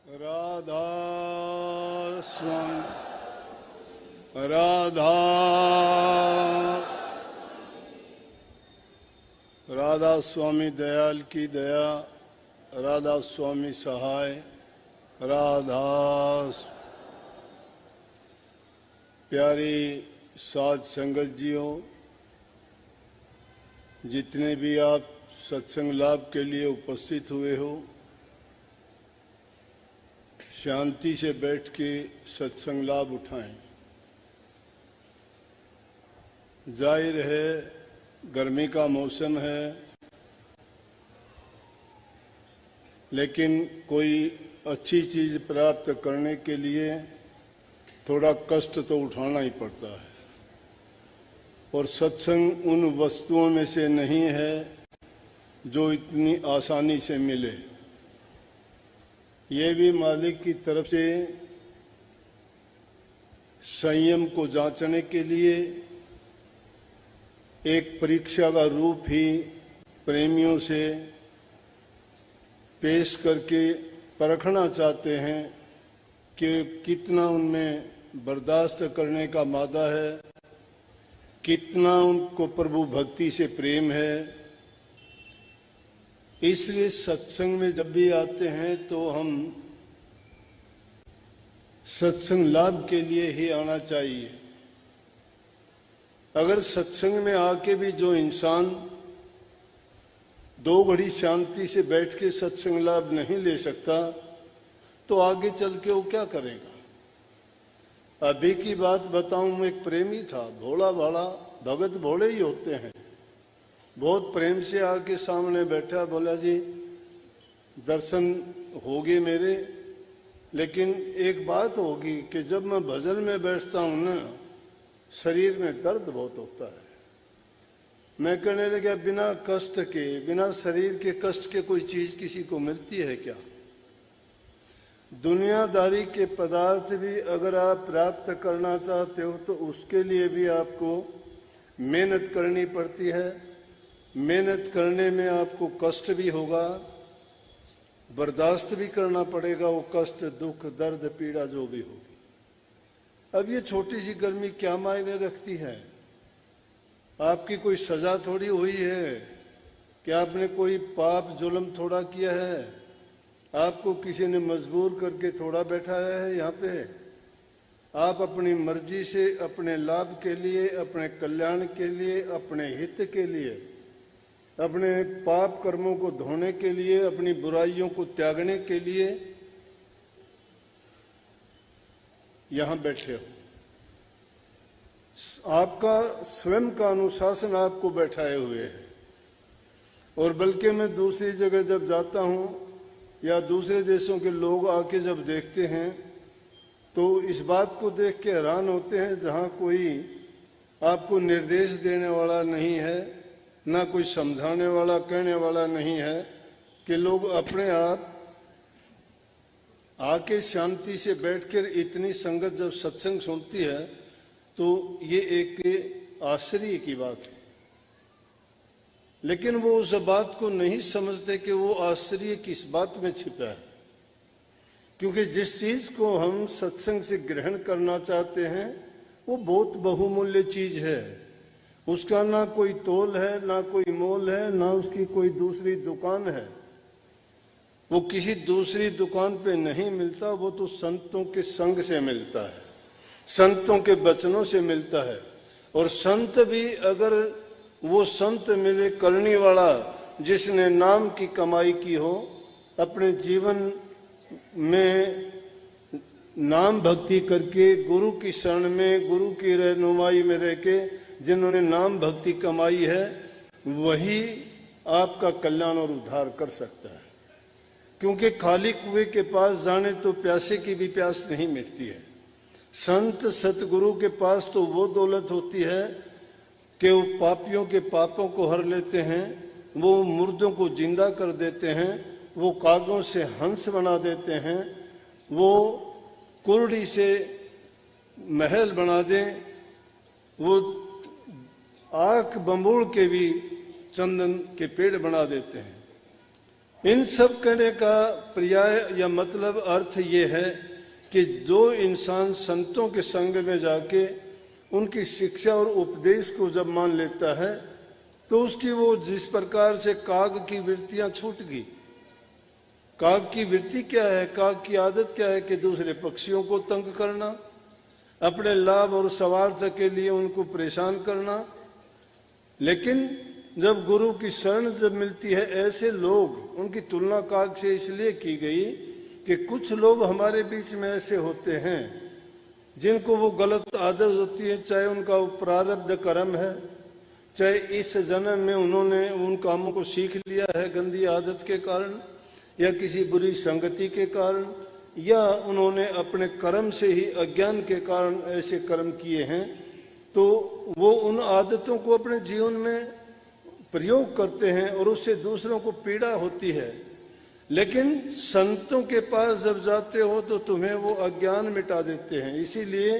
राधा स्वामी राधा राधा स्वामी दयाल की दया, राधा स्वामी सहाय, राधा। प्यारी साध संगत जियों, जितने भी आप सत्संग लाभ के लिए उपस्थित हुए हो, शांति से बैठ के सत्संग लाभ उठाएं। जाहिर है गर्मी का मौसम है, लेकिन कोई अच्छी चीज प्राप्त करने के लिए थोड़ा कष्ट तो उठाना ही पड़ता है। और सत्संग उन वस्तुओं में से नहीं है जो इतनी आसानी से मिले। ये भी मालिक की तरफ से संयम को जांचने के लिए एक परीक्षा का रूप ही प्रेमियों से पेश करके परखना चाहते हैं कि कितना उनमें बर्दाश्त करने का मादा है, कितना उनको प्रभु भक्ति से प्रेम है। इसलिए सत्संग में जब भी आते हैं तो हम सत्संग लाभ के लिए ही आना चाहिए। अगर सत्संग में आके भी जो इंसान 2 घड़ी शांति से बैठ के सत्संग लाभ नहीं ले सकता, तो आगे चल के वो क्या करेगा। अभी की बात बताऊं, एक प्रेमी था, भोला भाला, भगत भोले ही होते हैं। बहुत प्रेम से आके सामने बैठा, बोला जी दर्शन होगे मेरे, लेकिन एक बात होगी कि जब मैं भजन में बैठता हूं ना, शरीर में दर्द बहुत होता है। मैं कहने लगा, बिना कष्ट के, बिना शरीर के कष्ट के कोई चीज किसी को मिलती है क्या। दुनियादारी के पदार्थ भी अगर आप प्राप्त करना चाहते हो तो उसके लिए भी आपको मेहनत करनी पड़ती है। मेहनत करने में आपको कष्ट भी होगा, बर्दाश्त भी करना पड़ेगा वो कष्ट, दुख, दर्द, पीड़ा जो भी होगी। अब ये छोटी सी गर्मी क्या मायने रखती है। आपकी कोई सजा थोड़ी हुई है कि आपने कोई पाप जुल्म थोड़ा किया है, आपको किसी ने मजबूर करके थोड़ा बैठाया है यहाँ पे। आप अपनी मर्जी से अपने लाभ के लिए, अपने कल्याण के लिए, अपने हित के लिए, अपने पाप कर्मों को धोने के लिए, अपनी बुराइयों को त्यागने के लिए यहां बैठे हो। आपका स्वयं का अनुशासन आपको बैठाए हुए है। और बल्कि मैं दूसरी जगह जब जाता हूं या दूसरे देशों के लोग आके जब देखते हैं तो इस बात को देख के हैरान होते हैं, जहां कोई आपको निर्देश देने वाला नहीं है, ना कोई समझाने वाला, कहने वाला नहीं है, कि लोग अपने आप आके शांति से बैठकर इतनी संगत जब सत्संग सुनती है तो ये एक आश्चर्य की बात है। लेकिन वो उस बात को नहीं समझते कि वो आश्चर्य किस बात में छिपा है। क्योंकि जिस चीज को हम सत्संग से ग्रहण करना चाहते हैं वो बहुत बहुमूल्य चीज है। उसका ना कोई तोल है, ना कोई मोल है, ना उसकी कोई दूसरी दुकान है। वो किसी दूसरी दुकान पे नहीं मिलता, वो तो संतों के संग से मिलता है, संतों के वचनों से मिलता है। और संत भी अगर वो संत मिले करने वाला, जिसने नाम की कमाई की हो, अपने जीवन में नाम भक्ति करके गुरु की शरण में, गुरु की रहनुमाई में रह के जिन्होंने नाम भक्ति कमाई है, वही आपका कल्याण और उद्धार कर सकता है। क्योंकि खाली कुएं के पास जाने तो प्यासे की भी प्यास नहीं मिटती है। संत सतगुरु के पास तो वो दौलत होती है कि वो पापियों के पापों को हर लेते हैं, वो मुर्दों को जिंदा कर देते हैं, वो कागों से हंस बना देते हैं, वो कुर्डी से महल बना दें, वो आंख बंबूड़ के भी चंदन के पेड़ बना देते हैं। इन सब कहने का पर्याय या मतलब अर्थ ये है कि जो इंसान संतों के संग में जाके उनकी शिक्षा और उपदेश को जब मान लेता है तो उसकी वो जिस प्रकार से काग की वृत्तियां छूट गई। काग की वृत्ति क्या है? काग की आदत क्या है? कि दूसरे पक्षियों को तंग करना, अपने लाभ और स्वार्थ के लिए उनको परेशान करना। लेकिन जब गुरु की शरण जब मिलती है, ऐसे लोग, उनकी तुलना काग से इसलिए की गई कि कुछ लोग हमारे बीच में ऐसे होते हैं जिनको वो गलत आदत होती है, चाहे उनका वो प्रारब्ध कर्म है, चाहे इस जन्म में उन्होंने उन कामों को सीख लिया है गंदी आदत के कारण, या किसी बुरी संगति के कारण, या उन्होंने अपने कर्म से ही अज्ञान के कारण ऐसे कर्म किए हैं, तो वो उन आदतों को अपने जीवन में प्रयोग करते हैं और उससे दूसरों को पीड़ा होती है। लेकिन संतों के पास जब जाते हो तो तुम्हें वो अज्ञान मिटा देते हैं। इसीलिए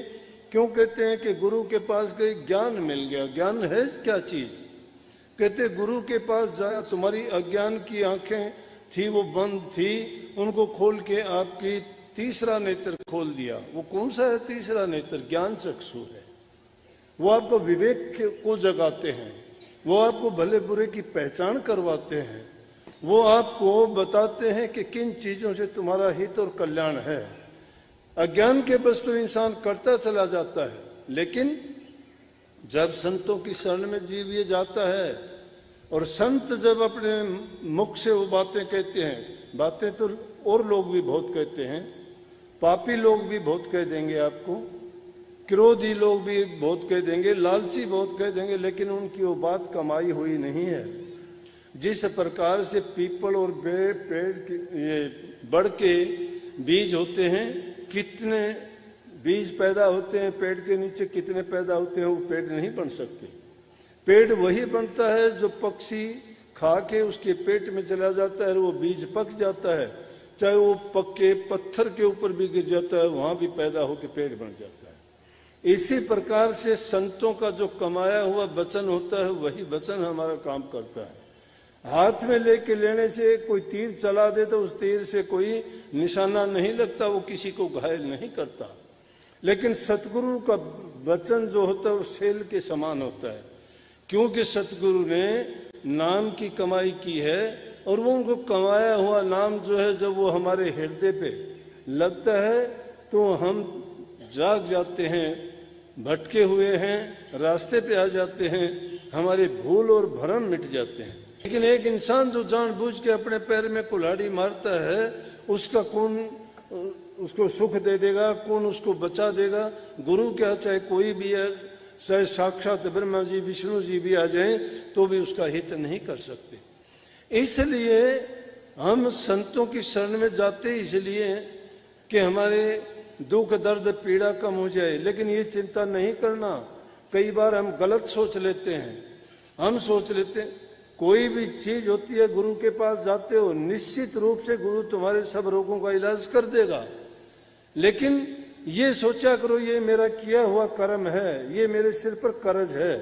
क्यों कहते हैं कि गुरु के पास गए ज्ञान मिल गया। ज्ञान है क्या चीज? कहते गुरु के पास जाया, तुम्हारी अज्ञान की आंखें थी वो बंद थी, उनको खोल के आपकी तीसरा नेत्र खोल दिया। वो कौन सा है तीसरा नेत्र? ज्ञान चक्षु है। वो आपको विवेक को जगाते हैं, वो आपको भले बुरे की पहचान करवाते हैं, वो आपको बताते हैं कि किन चीजों से तुम्हारा हित और कल्याण है। अज्ञान के बस तो इंसान करता चला जाता है, लेकिन जब संतों की शरण में जीव ये जाता है और संत जब अपने मुख से वो बातें कहते हैं, बातें तो और लोग भी बहुत कहते हैं, पापी लोग भी बहुत कह देंगे आपको, क्रोधी लोग भी बहुत कह देंगे, लालची बहुत कह देंगे, लेकिन उनकी वो बात कमाई हुई नहीं है। जिस प्रकार से पीपल और पेड़ के ये बड़ के बीज होते हैं, कितने बीज पैदा होते हैं, पेड़ के नीचे कितने पैदा होते हैं, वो पेड़ नहीं बन सकते। पेड़ वही बनता है जो पक्षी खा के उसके पेट में चला जाता है और वो बीज पक जाता है, चाहे वो पक्के पत्थर के ऊपर भी गिर जाता है, वहां भी पैदा होकर पेड़ बन जाता है। इसी प्रकार से संतों का जो कमाया हुआ वचन होता है, वही वचन हमारा काम करता है। हाथ में लेके लेने से कोई तीर चला दे तो उस तीर से कोई निशाना नहीं लगता, वो किसी को घायल नहीं करता। लेकिन सतगुरु का वचन जो होता है वो सेल के समान होता है, क्योंकि सतगुरु ने नाम की कमाई की है और वो उनको कमाया हुआ नाम जो है जब वो हमारे हृदय पे लगता है तो हम जाग जाते हैं, भटके हुए हैं, रास्ते पे आ जाते हैं, हमारे भूल और भ्रम मिट जाते हैं। लेकिन एक इंसान जो जानबूझ के अपने पैर में कुल्हाड़ी मारता है, उसका कौन उसको सुख दे देगा, कौन उसको बचा देगा? गुरु क्या, चाहे कोई भी है, चाहे साक्षात ब्रह्मा जी विष्णु जी भी आ जाएं तो भी उसका हित नहीं कर सकते। इसलिए हम संतों की शरण में जाते इसलिए कि हमारे दुख दर्द पीड़ा कम हो जाए। लेकिन ये चिंता नहीं करना, कई बार हम गलत सोच लेते हैं। हम सोच लेते हैं कोई भी चीज होती है, गुरु के पास जाते हो, निश्चित रूप से गुरु तुम्हारे सब रोगों का इलाज कर देगा। लेकिन ये सोचा करो ये मेरा किया हुआ कर्म है, ये मेरे सिर पर कर्ज है।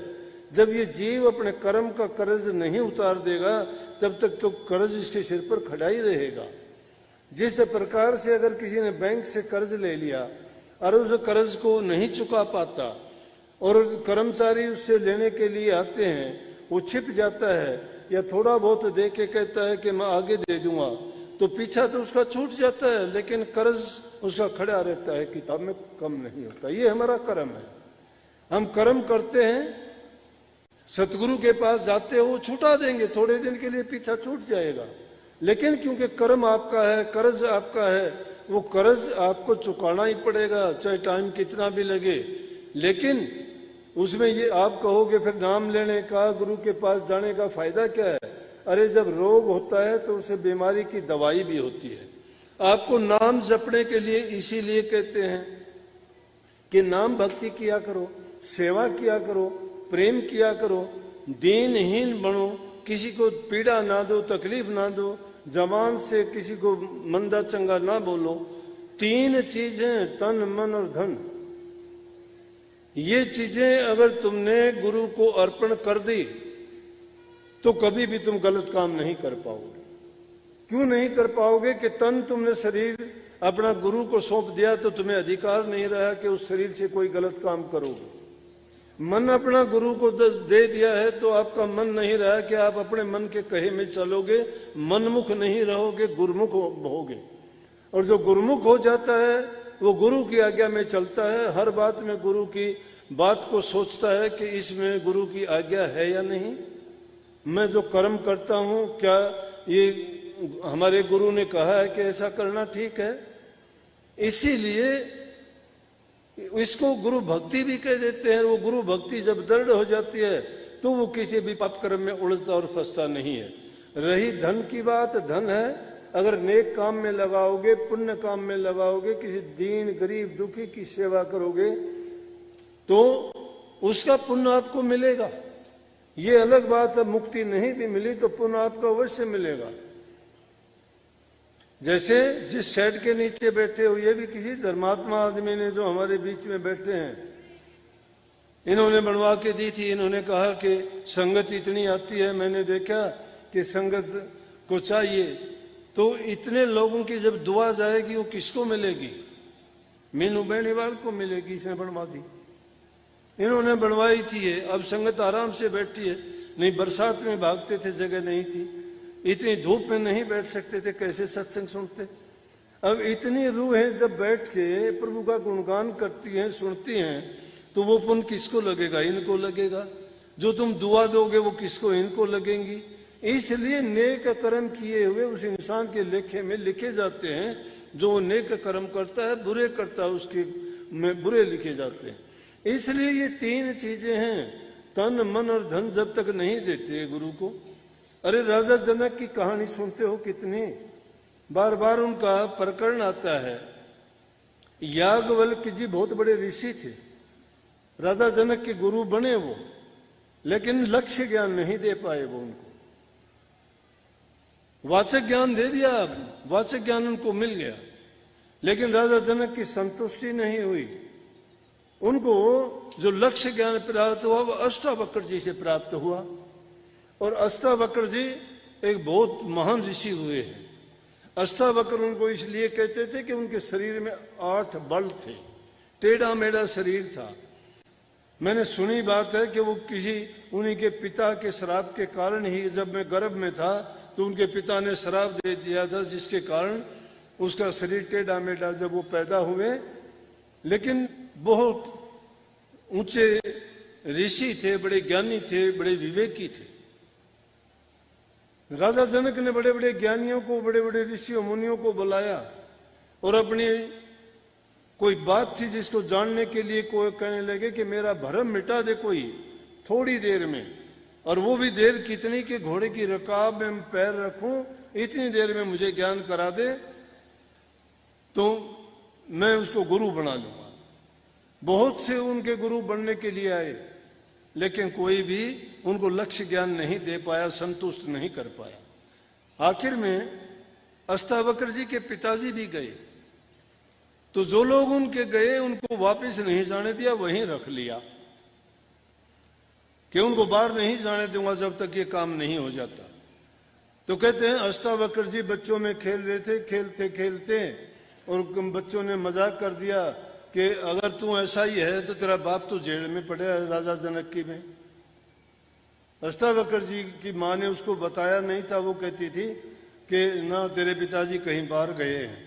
जब ये जीव अपने कर्म का कर्ज नहीं उतार देगा तब तक तो कर्ज इसके सिर पर खड़ा ही रहेगा। जिस प्रकार से अगर किसी ने बैंक से कर्ज ले लिया और उस कर्ज को नहीं चुका पाता और कर्मचारी उससे लेने के लिए आते हैं, वो छिप जाता है या थोड़ा बहुत दे के कहता है कि मैं आगे दे दूंगा, तो पीछा तो उसका छूट जाता है, लेकिन कर्ज उसका खड़ा रहता है, किताब में कम नहीं होता। ये हमारा कर्म है। हम कर्म करते हैं, सतगुरु के पास जाते हो, छुटा देंगे, थोड़े दिन के लिए पीछा छूट जाएगा। लेकिन क्योंकि कर्म आपका है, कर्ज आपका है, वो कर्ज आपको चुकाना ही पड़ेगा, चाहे टाइम कितना भी लगे। लेकिन उसमें ये आप कहोगे फिर नाम लेने का, गुरु के पास जाने का फायदा क्या है? अरे जब रोग होता है तो उसे बीमारी की दवाई भी होती है। आपको नाम जपने के लिए इसीलिए कहते हैं कि नाम भक्ति किया करो, सेवा किया करो, प्रेम किया करो, दीनहीन बनो, किसी को पीड़ा ना दो, तकलीफ ना दो, जबान से किसी को मंदा चंगा ना बोलो। 3 चीजें, तन मन और धन, ये चीजें अगर तुमने गुरु को अर्पण कर दी तो कभी भी तुम गलत काम नहीं कर पाओगे। क्यों नहीं कर पाओगे कि तन तुमने शरीर अपना गुरु को सौंप दिया तो तुम्हें अधिकार नहीं रहा कि उस शरीर से कोई गलत काम करोगे। मन अपना गुरु को दे दिया है तो आपका मन नहीं रहा कि आप अपने मन के कहे में चलोगे, मनमुख नहीं रहोगे, गुरुमुख होगे। और जो गुरुमुख हो जाता है वो गुरु की आज्ञा में चलता है, हर बात में गुरु की बात को सोचता है कि इसमें गुरु की आज्ञा है या नहीं, मैं जो कर्म करता हूं क्या ये हमारे गुरु ने कहा है कि ऐसा करना ठीक है। इसीलिए इसको गुरु भक्ति भी कह देते हैं। वो गुरु भक्ति जब दृढ़ हो जाती है तो वो किसी भी पाप कर्म में उलझता और फंसता नहीं है। रही धन की बात, धन है, अगर नेक काम में लगाओगे, पुण्य काम में लगाओगे, किसी दीन गरीब दुखी की सेवा करोगे तो उसका पुण्य आपको मिलेगा। ये अलग बात है, मुक्ति नहीं भी मिली तो पुण्य आपको अवश्य मिलेगा। जैसे जिस शेड के नीचे बैठे हो, ये भी किसी धर्मात्मा आदमी ने जो हमारे बीच में बैठे हैं, इन्होंने बनवा के दी थी। इन्होंने कहा कि संगत इतनी आती है, मैंने देखा कि संगत को चाहिए, तो इतने लोगों की जब दुआ जाएगी वो किसको मिलेगी? मीनू बेनीवाल को मिलेगी, इसने बनवा दी, इन्होंने बनवाई थी ये। अब संगत आराम से बैठी है, नहीं बरसात में भागते थे, जगह नहीं थी, इतनी धूप में नहीं बैठ सकते थे, कैसे सत्संग सुनते। अब इतनी रूहें जब बैठ के प्रभु का गुणगान करती हैं, सुनती हैं, तो वो पुण्य किसको लगेगा? इनको लगेगा। जो तुम दुआ दोगे वो किसको? इनको लगेंगी। इसलिए नेक कर्म किए हुए उस इंसान के लेखे में लिखे जाते हैं। जो नेक कर्म करता है, बुरे करता है उसके में बुरे लिखे जाते हैं। इसलिए ये तीन चीजें हैं, तन मन और धन जब तक नहीं देते गुरु को। अरे राजा जनक की कहानी सुनते हो, कितनी बार बार उनका प्रकरण आता है। याज्ञवल्क्य जी बहुत बड़े ऋषि थे, राजा जनक के गुरु बने वो, लेकिन लक्ष्य ज्ञान नहीं दे पाए वो उनको। वाचक ज्ञान दे दिया, वाचक ज्ञान उनको मिल गया, लेकिन राजा जनक की संतुष्टि नहीं हुई। उनको जो लक्ष्य ज्ञान प्राप्त हुआ वो अष्टावक्र जी से प्राप्त हुआ। और अष्टावक्र जी एक बहुत महान ऋषि हुए हैं। अष्टावक्र उनको इसलिए कहते थे कि उनके शरीर में 8 बल थे, टेढ़ा मेढ़ा शरीर था। मैंने सुनी बात है कि वो किसी उन्हीं के पिता के श्राप के कारण ही, जब मैं गर्भ में था तो उनके पिता ने श्राप दे दिया था, जिसके कारण उसका शरीर टेढ़ा मेढ़ा जब वो पैदा हुए। लेकिन बहुत ऊंचे ऋषि थे, बड़े ज्ञानी थे, बड़े विवेकी थे। राजा जनक ने बड़े बड़े ज्ञानियों को, बड़े बड़े ऋषियों मुनियों को बुलाया और अपनी कोई बात थी जिसको जानने के लिए कोई कहने लगे कि मेरा भरम मिटा दे कोई थोड़ी देर में, और वो भी देर कितनी कि घोड़े की रकाब में पैर रखूं, इतनी देर में मुझे ज्ञान करा दे तो मैं उसको गुरु बना लूंगा। बहुत से उनके गुरु बनने के लिए आए, लेकिन कोई भी उनको लक्ष्य ज्ञान नहीं दे पाया, संतुष्ट नहीं कर पाया। आखिर में अष्टावक्र जी के पिताजी भी गए, तो जो लोग उनके गए उनको वापस नहीं जाने दिया, वहीं रख लिया कि उनको बाहर नहीं जाने दूंगा जब तक ये काम नहीं हो जाता। तो कहते हैं अष्टावक्र जी बच्चों में खेल रहे थे, खेलते खेलते और बच्चों ने मजाक कर दिया कि अगर तू ऐसा ही है तो तेरा बाप तो जेल में पड़े है, राजा जनक की में। अष्टावक्र जी की माँ ने उसको बताया नहीं था, वो कहती थी कि ना तेरे पिताजी कहीं बाहर गए हैं।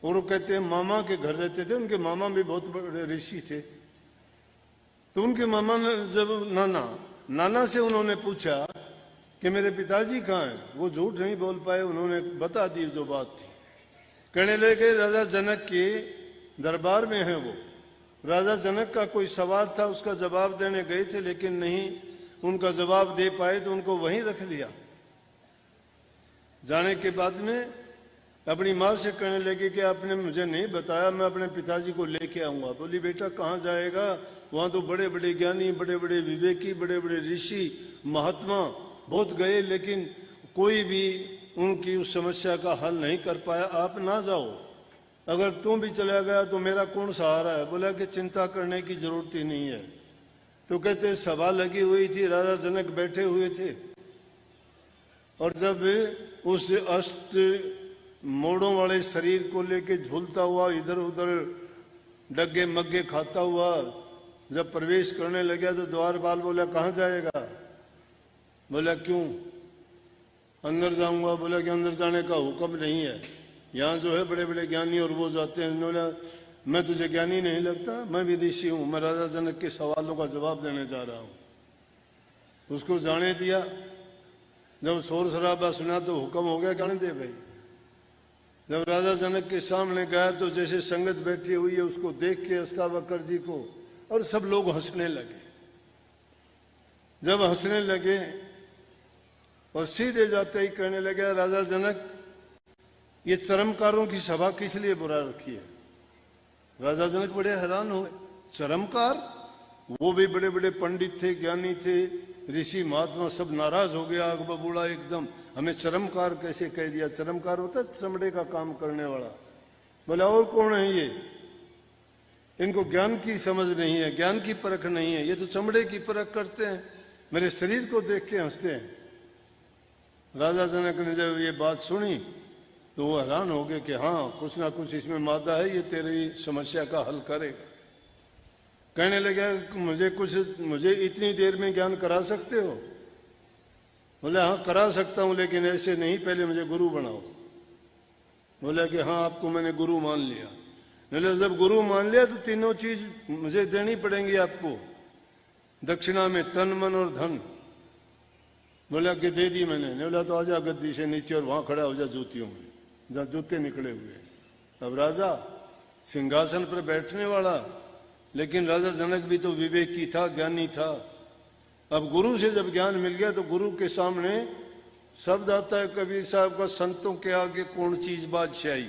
और वो कहते हैं मामा के घर रहते थे, उनके मामा भी बहुत बड़े ऋषि थे। तो उनके मामा ने जब नाना से उन्होंने पूछा कि मेरे पिताजी कहाँ हैं, वो झूठ नहीं बोल पाए, उन्होंने बता दी जो बात थी। कहने लगे राजा जनक के दरबार में है वो। राजा जनक का कोई सवाल था, उसका जवाब देने गए थे, लेकिन नहीं उनका जवाब दे पाए तो उनको वहीं रख लिया। जाने के बाद में अपनी माँ से कहने लगे कि आपने मुझे नहीं बताया, मैं अपने पिताजी को लेके आऊंगा। बोली बेटा कहाँ जाएगा, वहां तो बड़े बड़े ज्ञानी, बड़े बड़े विवेकी, बड़े बड़े ऋषि महात्मा बहुत गए, लेकिन कोई भी उनकी उस समस्या का हल नहीं कर पाया। आप ना जाओ, अगर तुम भी चला गया तो मेरा कौन सहारा है। बोला कि चिंता करने की जरूरत ही नहीं है। तो कहते सभा लगी हुई थी, राजा जनक बैठे हुए थे, और जब उस अष्ट मोड़ों वाले शरीर को लेके झूलता हुआ इधर उधर डग्गे मग्गे खाता हुआ जब प्रवेश करने लगा तो द्वारपाल बोला कहाँ जाएगा? बोला क्यों? अंदर जाऊंगा। बोला कि अंदर जाने का हुक्म नहीं है, यहाँ जो है बड़े बड़े ज्ञानी और वो जाते हैं। बोला मैं तुझे ज्ञानी नहीं लगता, मैं भी ऋषि हूँ, मैं राजा जनक के सवालों का जवाब देने जा रहा हूँ। उसको जाने दिया। जब शोर शराबा सुना तो हुक्म हो गया जाने दे भाई। जब राजा जनक के सामने गया तो जैसे संगत बैठी हुई है उसको देख के अष्टावक्र जी को और सब लोग हंसने लगे। जब हंसने लगे और सीधे जाते ही कहने लगे राजा जनक ये चरमकारों की सभा किस लिए बुला रखी है? राजा जनक बड़े हैरान हुए। चरमकार? वो भी बड़े बड़े पंडित थे, ज्ञानी थे, ऋषि महात्मा, सब नाराज हो गया। आग बबूला एकदम, हमें चरमकार कैसे कह दिया? चरमकार होता है चमड़े का काम करने वाला। बोला और कौन है ये? इनको ज्ञान की समझ नहीं है, ज्ञान की परख नहीं है, ये तो चमड़े की परख करते हैं, मेरे शरीर को देख के हंसते हैं। राजा जनक ने जब ये बात सुनी तो वो हैरान हो गए कि हाँ कुछ ना कुछ इसमें मादा है, ये तेरी समस्या का हल करेगा। कहने लगा मुझे इतनी देर में ज्ञान करा सकते हो? बोले हाँ करा सकता हूँ, लेकिन ऐसे नहीं, पहले मुझे गुरु बनाओ। बोला कि हाँ आपको मैंने गुरु मान लिया। बोले जब गुरु मान लिया तो तीनों चीज मुझे देनी पड़ेंगी आपको, दक्षिणा में तन मन और धन। बोला कि दे दी मैंने। बोला तो आजा गद्दी से नीचे और वहां खड़ा हो जा जूतियों में, जहाँ जूते निकले हुए। अब राजा सिंहासन पर बैठने वाला, लेकिन राजा जनक भी तो विवेकी था, ज्ञानी था। अब गुरु से जब ज्ञान मिल गया तो गुरु के सामने शब्द आता है कबीर साहब का, संतों के आगे कौन चीज बादशाही,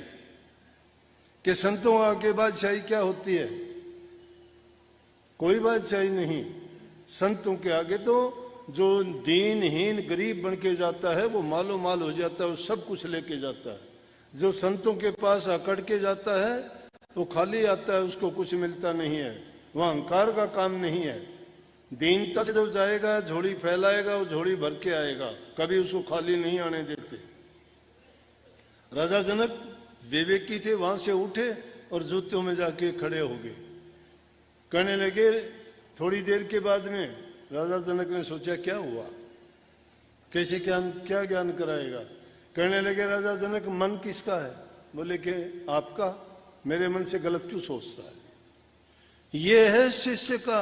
कि संतों आगे बादशाही क्या होती है? कोई बादशाही नहीं। संतों के आगे तो जो दीनहीन गरीब बन के जाता है वो मालो माल हो जाता है, वो सब कुछ लेके जाता है। जो संतों के पास अकड़ के जाता है वो खाली आता है, उसको कुछ मिलता नहीं है। वह अहंकार का काम नहीं है। दीनता से जो जाएगा, झोली फैलाएगा, वो झोली भर के आएगा, कभी उसको खाली नहीं आने देते। राजा जनक विवेकी थे, वहां से उठे और जूतों में जाके खड़े हो गए। कहने लगे, थोड़ी देर के बाद में राजा जनक ने सोचा क्या हुआ, कैसे क्या ज्ञान कराएगा। कहने लगे राजा जनक मन किसका है? बोले कि आपका। मेरे मन से गलत क्यों सोचता है? ये है शिष्य का।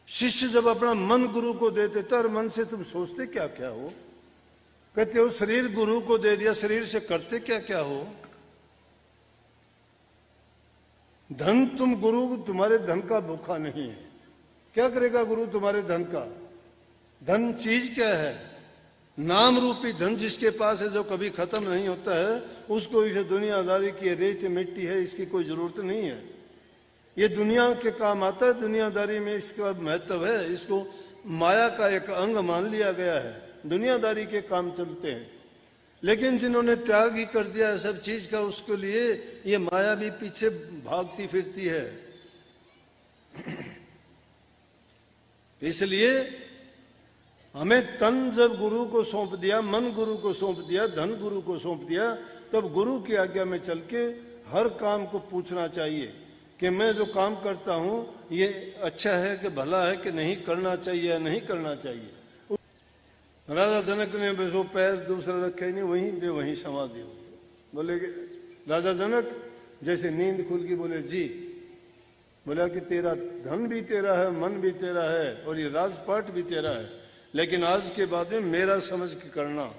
शिष्य जब अपना मन गुरु को दे देता और मन से तुम सोचते क्या क्या हो? कहते हो शरीर गुरु को दे दिया, शरीर से करते क्या क्या हो? धन तुम गुरु तुम्हारे धन का भूखा नहीं है, क्या करेगा गुरु तुम्हारे धन का? धन चीज क्या है? नाम रूपी धन जिसके पास है, जो कभी खत्म नहीं होता है, उसको इसे दुनियादारी की रेत मिट्टी है, इसकी कोई जरूरत नहीं है। ये दुनिया के काम आता है, दुनियादारी में इसका महत्व है। इसको माया का एक अंग मान लिया गया है, दुनियादारी के काम चलते हैं। लेकिन जिन्होंने त्याग ही कर दिया है सब चीज का, उसके लिए ये माया भी पीछे भागती फिरती है। इसलिए हमें तन जब गुरु को सौंप दिया, मन गुरु को सौंप दिया, धन गुरु को सौंप दिया, तब गुरु की आज्ञा में चल के हर काम को पूछना चाहिए कि मैं जो काम करता हूं ये अच्छा है कि भला है कि नहीं, करना चाहिए या नहीं करना चाहिए। राजा जनक ने बस वो पैर दूसरा रखे ही नहीं, वहीं समाधि हो गई। बोले कि राजा जनक जैसे नींद खुल गई, बोले जी। बोला कि तेरा धन भी तेरा है, मन भी तेरा है और ये राजपाट भी तेरा है, लेकिन आज के बाद में मेरा समझ के करना।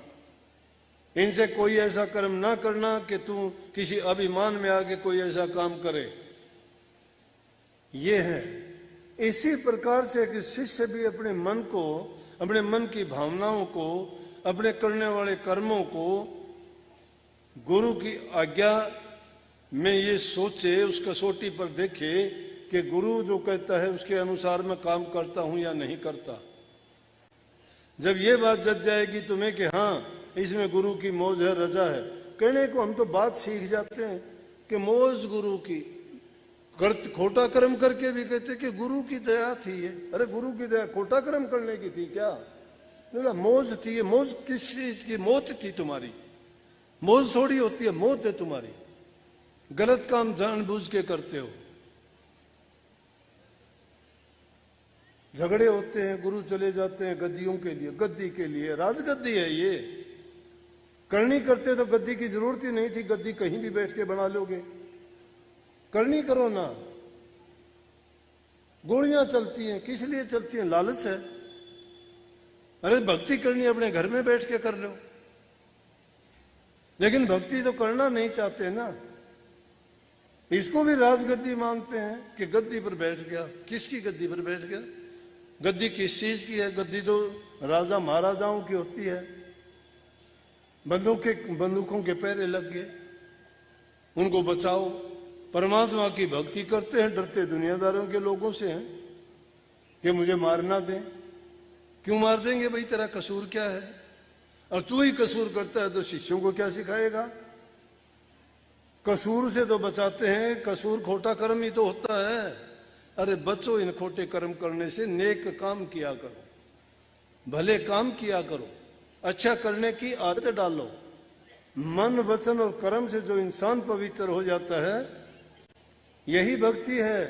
इनसे कोई ऐसा कर्म ना करना कि तू किसी अभिमान में आके कोई ऐसा काम करे। ये है। इसी प्रकार से कि शिष्य भी अपने मन को, अपने मन की भावनाओं को, अपने करने वाले कर्मों को गुरु की आज्ञा में ये सोचे, उस कसौटी पर देखे कि गुरु जो कहता है उसके अनुसार मैं काम करता हूं या नहीं करता। जब ये बात जग जाएगी तुम्हें कि हाँ इसमें गुरु की मौज है, रजा है, कहने को हम तो बात सीख जाते हैं कि मौज गुरु की, खोटा कर्म करके भी कहते कि गुरु की दया थी ये। अरे गुरु की दया खोटा कर्म करने की थी क्या? बोला मौज थी, ये मौज किस चीज की? मौत थी तुम्हारी। मौज थोड़ी होती है, मौत है तुम्हारी। गलत काम जानबूझ के करते हो। झगड़े होते हैं, गुरु चले जाते हैं गद्दियों के लिए, गद्दी के लिए। राजगद्दी है ये। करनी करते तो गद्दी की जरूरत ही नहीं थी, गद्दी कहीं भी बैठ के बना लोगे। करनी करो ना। गोलियां चलती हैं, किस लिए चलती हैं? लालच है। अरे भक्ति करनी अपने घर में बैठ के कर लो, लेकिन भक्ति तो करना नहीं चाहते ना। इसको भी राजगद्दी मानते हैं कि गद्दी पर बैठ गया। किसकी गद्दी पर बैठ गया? गद्दी किस चीज की है? गद्दी तो राजा महाराजाओं की होती है। बंदूकों के पैरे लग गए, उनको बचाओ। परमात्मा की भक्ति करते हैं, डरते दुनियादारों के लोगों से हैं कि मुझे मारना दें। क्यों मार देंगे भाई? तेरा कसूर क्या है? और तू ही कसूर करता है तो शिष्यों को क्या सिखाएगा? कसूर से तो बचाते हैं, कसूर खोटा कर्म ही तो होता है। अरे बचो इन खोटे कर्म करने से, नेक काम किया करो, भले काम किया करो, अच्छा करने की आदत डालो। मन, वचन और कर्म से जो इंसान पवित्र हो जाता है, यही भक्ति है।